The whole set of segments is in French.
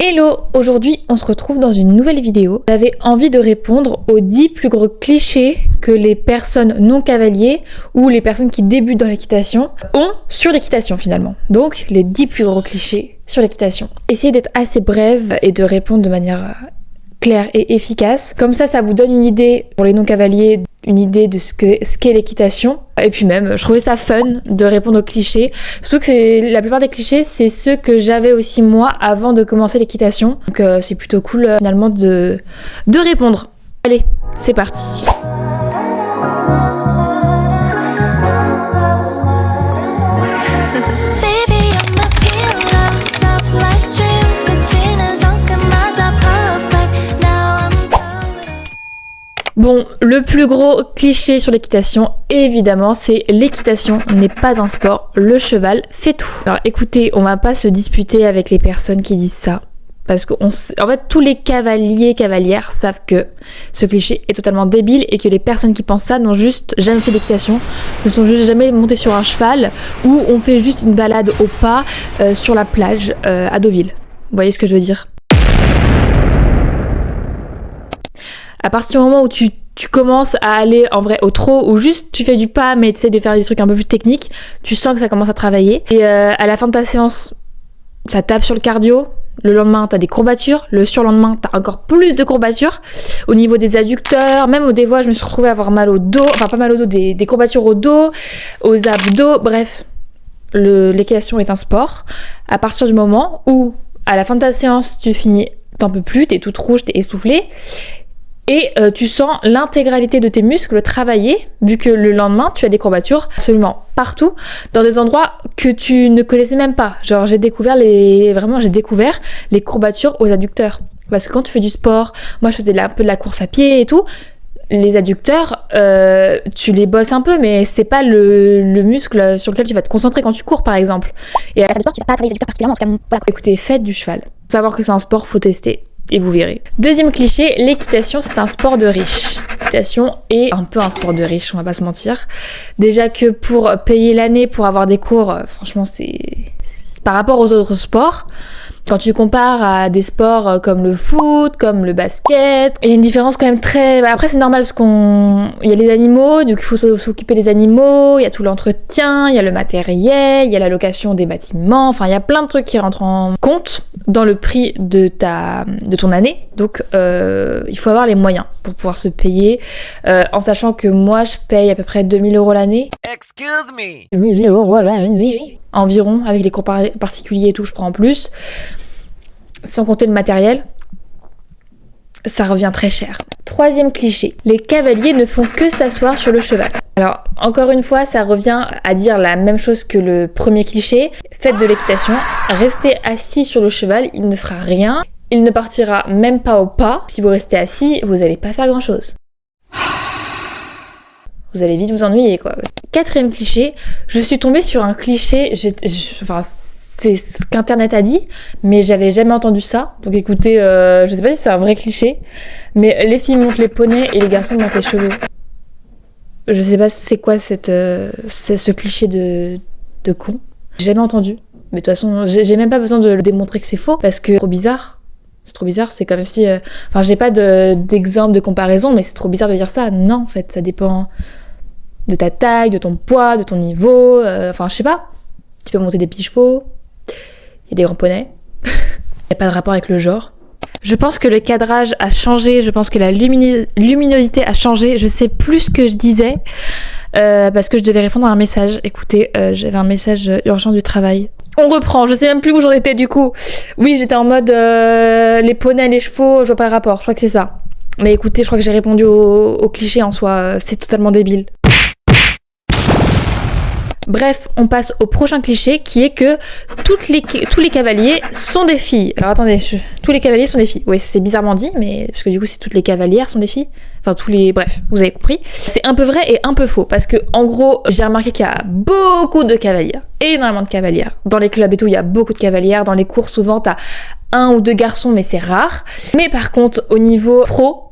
Hello, aujourd'hui on se retrouve dans une nouvelle vidéo. J'avais envie de répondre aux 10 plus gros clichés que les personnes non cavaliers ou les personnes qui débutent dans l'équitation ont sur l'équitation finalement. Donc les 10 plus gros clichés sur l'équitation. Essayez d'être assez brève et de répondre de manière claire et efficace. Comme ça vous donne une idée pour les non cavaliers, une idée de ce qu'est l'équitation. Et puis même, je trouvais ça fun de répondre aux clichés. Surtout que la plupart des clichés, c'est ceux que j'avais aussi moi avant de commencer l'équitation. Donc c'est plutôt cool finalement de répondre. Allez, c'est parti. Bon, le plus gros cliché sur l'équitation, évidemment, c'est l'équitation n'est pas un sport, le cheval fait tout. Alors écoutez, on va pas se disputer avec les personnes qui disent ça, parce que en fait, tous les cavaliers, cavalières savent que ce cliché est totalement débile et que les personnes qui pensent ça n'ont juste jamais fait d'équitation, ne sont juste jamais montés sur un cheval ou ont fait juste une balade au pas sur la plage à Deauville. Vous voyez ce que je veux dire ? À partir du moment où tu commences à aller en vrai au trot ou juste tu fais du pas mais tu essaies de faire des trucs un peu plus techniques, tu sens que ça commence à travailler. Et à la fin de ta séance, ça tape sur le cardio. Le lendemain, t'as des courbatures. Le surlendemain, t'as encore plus de courbatures. Au niveau des adducteurs, même des fois, je me suis retrouvée à avoir mal au dos. Enfin, pas mal au dos, des courbatures au dos, aux abdos. Bref, l'équitation est un sport. À partir du moment où, à la fin de ta séance, tu finis, t'en peux plus, t'es toute rouge, t'es essoufflée. Et tu sens l'intégralité de tes muscles travailler, vu que le lendemain, tu as des courbatures absolument partout, dans des endroits que tu ne connaissais même pas. Genre, j'ai découvert les courbatures aux adducteurs. Parce que quand tu fais du sport, moi je faisais un peu de la course à pied et tout, les adducteurs, tu les bosses un peu, mais c'est pas le muscle sur lequel tu vas te concentrer quand tu cours, par exemple. Et à la fin du sport, tu vas pas travailler les adducteurs particulièrement. En tout cas, voilà. Écoutez, faites du cheval. Faut savoir que c'est un sport, faut tester. Et vous verrez. Deuxième cliché, l'équitation c'est un sport de riche. L'équitation est un peu un sport de riche, on va pas se mentir. Déjà que pour payer l'année, pour avoir des cours, franchement c'est par rapport aux autres sports. Quand tu compares à des sports comme le foot, comme le basket, il y a une différence quand même très... Après c'est normal parce il y a les animaux, donc il faut s'occuper des animaux, il y a tout l'entretien, il y a le matériel, il y a la location des bâtiments, enfin il y a plein de trucs qui rentrent en compte dans le prix de ton année. Donc il faut avoir les moyens pour pouvoir se payer, en sachant que moi je paye à peu près 2000 € l'année. Excuse me. 2000 € l'année. Environ, avec les cours particuliers et tout, je prends en plus. Sans compter le matériel, ça revient très cher. Troisième cliché, les cavaliers ne font que s'asseoir sur le cheval. Alors, encore une fois, ça revient à dire la même chose que le premier cliché. Faites de l'équitation, restez assis sur le cheval, il ne fera rien. Il ne partira même pas au pas. Si vous restez assis, vous n'allez pas faire grand-chose. Vous allez vite vous ennuyer, quoi. Quatrième cliché, je suis tombée sur un cliché, c'est ce qu'Internet a dit, mais j'avais jamais entendu ça. Donc écoutez, je sais pas si c'est un vrai cliché, mais les filles montent les poneys et les garçons montent les chevaux. Je sais pas c'est quoi c'est ce cliché de con. J'ai jamais entendu. Mais de toute façon, j'ai même pas besoin de le démontrer que c'est faux, parce que c'est trop bizarre. C'est trop bizarre, c'est comme si... Enfin, j'ai pas d'exemple de comparaison, mais c'est trop bizarre de dire ça. Non, en fait, ça dépend de ta taille, de ton poids, de ton niveau. Enfin, je sais pas. Tu peux monter des petits chevaux. Il y a des grands poneys. Il n'y a pas de rapport avec le genre. Je pense que le cadrage a changé. Je pense que la luminosité a changé. Je sais plus ce que je disais. Parce que je devais répondre à un message. Écoutez, j'avais un message urgent du travail. On reprend, je sais même plus où j'en étais du coup. Oui, j'étais en mode les poneys, les chevaux, je vois pas le rapport, je crois que c'est ça. Mais écoutez, je crois que j'ai répondu au cliché en soi, c'est totalement débile. Bref, on passe au prochain cliché qui est que tous les cavaliers sont des filles. Alors attendez, tous les cavaliers sont des filles. Oui, c'est bizarrement dit, mais parce que du coup, c'est toutes les cavalières sont des filles. Enfin, bref, vous avez compris. C'est un peu vrai et un peu faux parce que en gros, j'ai remarqué qu'il y a beaucoup de cavalières, énormément de cavalières. Dans les clubs et tout, il y a beaucoup de cavalières. Dans les cours, souvent, t'as 1 ou 2 garçons, mais c'est rare. Mais par contre, au niveau pro,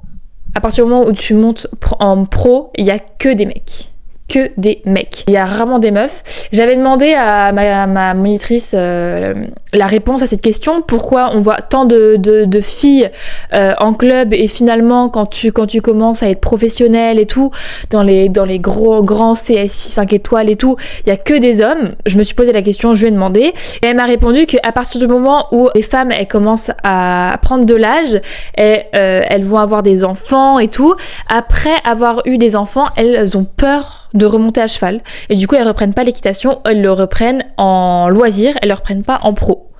à partir du moment où tu montes en pro, il y a que des mecs. que des mecs. Il y a rarement des meufs. J'avais demandé à ma monitrice la réponse à cette question. Pourquoi on voit tant de filles en club et finalement quand tu commences à être professionnelle et tout, dans les grands CSI 5 étoiles et tout, il y a que des hommes. Je me suis posé la question, je lui ai demandé et elle m'a répondu qu'à partir du moment où les femmes elles commencent à prendre de l'âge et elles vont avoir des enfants et tout, après avoir eu des enfants, elles ont peur de remonter à cheval et du coup elles reprennent pas l'équitation, elles le reprennent en loisir, elles le reprennent pas en pro.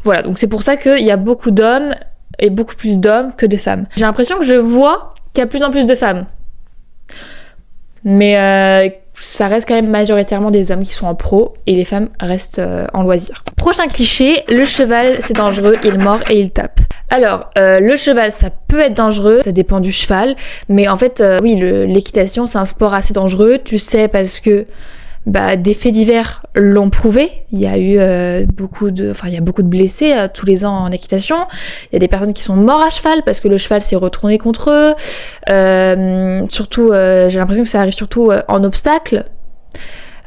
Voilà, donc c'est pour ça qu'il y a beaucoup d'hommes et beaucoup plus d'hommes que de femmes. J'ai l'impression que je vois qu'il y a de plus en plus de femmes, mais ça reste quand même majoritairement des hommes qui sont en pro et les femmes restent en loisir. Prochain cliché, le cheval c'est dangereux, il mord et il tape. Alors, le cheval ça peut être dangereux, ça dépend du cheval, mais en fait, oui, l'équitation c'est un sport assez dangereux, tu sais, parce que des faits divers l'ont prouvé. Il y a eu beaucoup de blessés tous les ans en équitation. Il y a des personnes qui sont mortes à cheval parce que le cheval s'est retourné contre eux. Surtout, j'ai l'impression que ça arrive surtout en obstacle.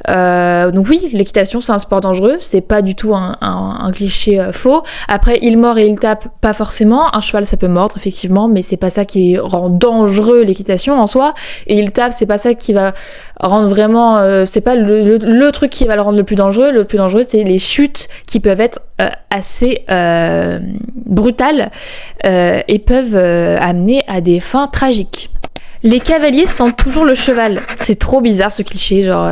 Donc oui, l'équitation c'est un sport dangereux, c'est pas du tout un cliché faux. Après, il mord et il tape, pas forcément. Un cheval ça peut mordre effectivement, mais c'est pas ça qui rend dangereux l'équitation en soi. Et il tape, c'est pas ça qui va rendre vraiment, c'est pas le truc qui va le rendre le plus dangereux. Le plus dangereux c'est les chutes qui peuvent être assez brutales et peuvent amener à des fins tragiques. Les cavaliers sentent toujours le cheval. C'est trop bizarre ce cliché, genre...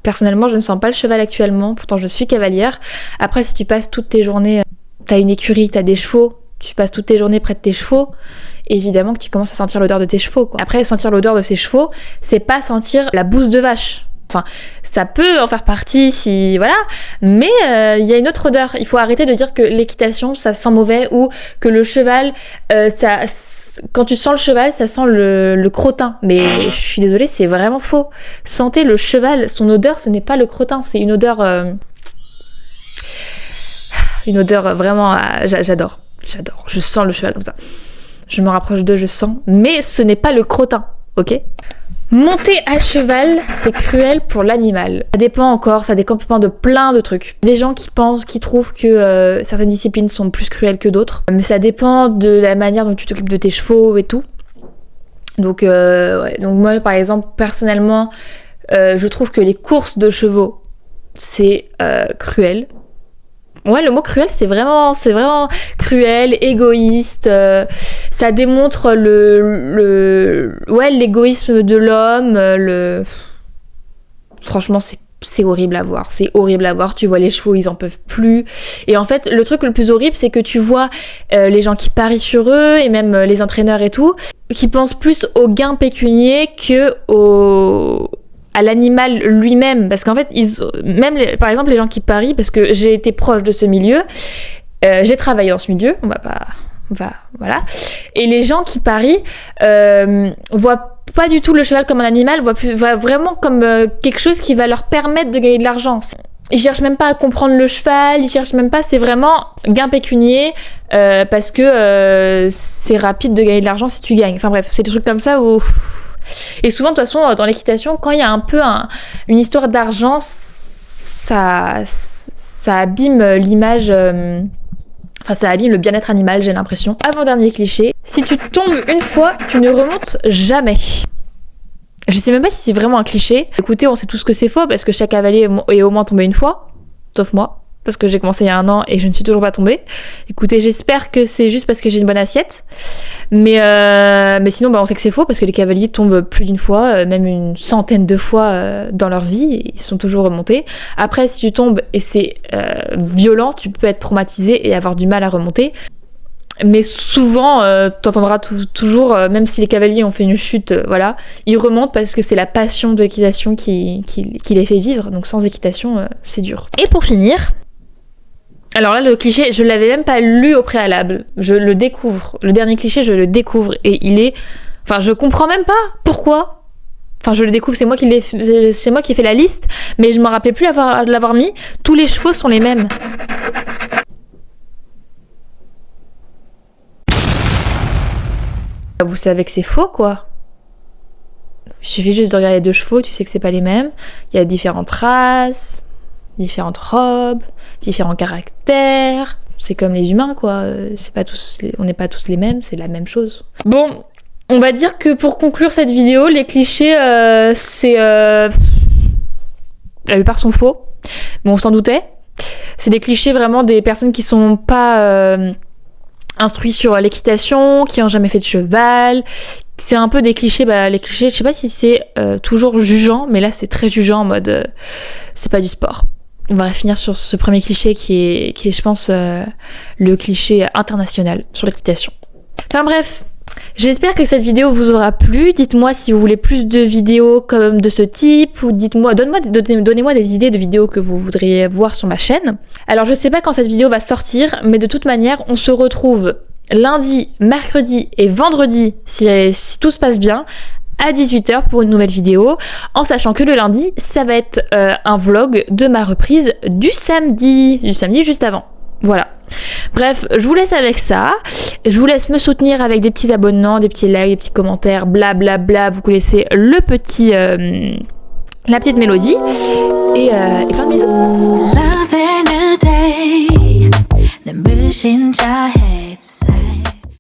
Personnellement, je ne sens pas le cheval actuellement, pourtant je suis cavalière. Après, si tu passes toutes tes journées, t'as une écurie, t'as des chevaux, tu passes toutes tes journées près de tes chevaux, évidemment que tu commences à sentir l'odeur de tes chevaux, quoi. Après, sentir l'odeur de ses chevaux, c'est pas sentir la bouse de vache. Enfin, ça peut en faire partie si... Voilà, mais il y a une autre odeur. Il faut arrêter de dire que l'équitation, ça sent mauvais ou que le cheval, quand tu sens le cheval, ça sent le crottin. Mais je suis désolée, c'est vraiment faux. Sentez le cheval, son odeur, ce n'est pas le crottin, c'est une odeur... une odeur vraiment... j'adore. Je sens le cheval comme ça. Je me rapproche d'eux, je sens. Mais ce n'est pas le crottin, ok ? Monter à cheval, c'est cruel pour l'animal. Ça dépend de plein de trucs. Des gens qui trouvent que certaines disciplines sont plus cruelles que d'autres. Mais ça dépend de la manière dont tu t'occupes de tes chevaux et tout. Donc, ouais. Donc moi, par exemple, personnellement, je trouve que les courses de chevaux, c'est cruel. Ouais, le mot cruel, c'est vraiment cruel, égoïste. Ça démontre l'égoïsme de l'homme. Franchement, c'est horrible à voir. C'est horrible à voir. Tu vois les chevaux, ils en peuvent plus. Et en fait, le truc le plus horrible, c'est que tu vois les gens qui parient sur eux et même les entraîneurs et tout, qui pensent plus au gain pécunier que à l'animal lui-même, parce qu'en fait par exemple les gens qui parient, parce que j'ai été proche de ce milieu, j'ai travaillé dans ce milieu, voilà, et les gens qui parient voient pas du tout le cheval comme un animal, voient vraiment comme quelque chose qui va leur permettre de gagner de l'argent. Ils cherchent même pas à comprendre le cheval, c'est vraiment gain pécunier parce que c'est rapide de gagner de l'argent si tu gagnes. Enfin bref, c'est des trucs comme ça où... Et souvent, de toute façon, dans l'équitation, quand il y a un peu une histoire d'argent, ça abîme l'image... ça abîme le bien-être animal, j'ai l'impression. Avant-dernier cliché, si tu tombes une fois, tu ne remontes jamais. Je sais même pas si c'est vraiment un cliché. Écoutez, on sait tous que c'est faux, parce que chaque cavalier est au moins tombé une fois, sauf moi. Parce que j'ai commencé il y a 1 an et je ne suis toujours pas tombée. Écoutez, j'espère que c'est juste parce que j'ai une bonne assiette. Mais sinon, on sait que c'est faux parce que les cavaliers tombent plus d'une fois, même une centaine de fois dans leur vie. Et ils sont toujours remontés. Après, si tu tombes et c'est violent, tu peux être traumatisé et avoir du mal à remonter. Mais souvent, t'entendras toujours, même si les cavaliers ont fait une chute, voilà, ils remontent parce que c'est la passion de l'équitation qui les fait vivre. Donc sans équitation, c'est dur. Et pour finir... Alors là, le cliché, je l'avais même pas lu au préalable. Je le découvre. Le dernier cliché, je le découvre. Et il est... Enfin, je comprends même pas pourquoi. Enfin, je le découvre, c'est moi qui ai fait la liste. Mais je me rappelais plus l'avoir mis. Tous les chevaux sont les mêmes. Vous savez que c'est faux, quoi. Je suffit juste de regarder 2 chevaux, tu sais que c'est pas les mêmes. Il y a différentes races, différentes robes, différents caractères. C'est comme les humains, quoi. On n'est pas tous les mêmes, c'est la même chose. Bon, on va dire que pour conclure cette vidéo, les clichés, la plupart sont faux, mais on s'en doutait. C'est des clichés vraiment des personnes qui sont pas instruits sur l'équitation, qui ont jamais fait de cheval. C'est un peu des clichés, les clichés, je sais pas si c'est toujours jugeant, mais là c'est très jugeant en mode c'est pas du sport. On va finir sur ce premier cliché qui est je pense, le cliché international sur l'équitation. Enfin bref, j'espère que cette vidéo vous aura plu. Dites-moi si vous voulez plus de vidéos comme de ce type, ou donnez-moi des idées de vidéos que vous voudriez voir sur ma chaîne. Alors je sais pas quand cette vidéo va sortir, mais de toute manière, on se retrouve lundi, mercredi et vendredi, si tout se passe bien, à 18h pour une nouvelle vidéo, en sachant que le lundi, ça va être un vlog de ma reprise du samedi juste avant. Voilà. Bref, je vous laisse avec ça. Je vous laisse me soutenir avec des petits abonnements, des petits likes, des petits commentaires, blablabla. Bla bla. Vous connaissez la petite mélodie. Et plein de bisous.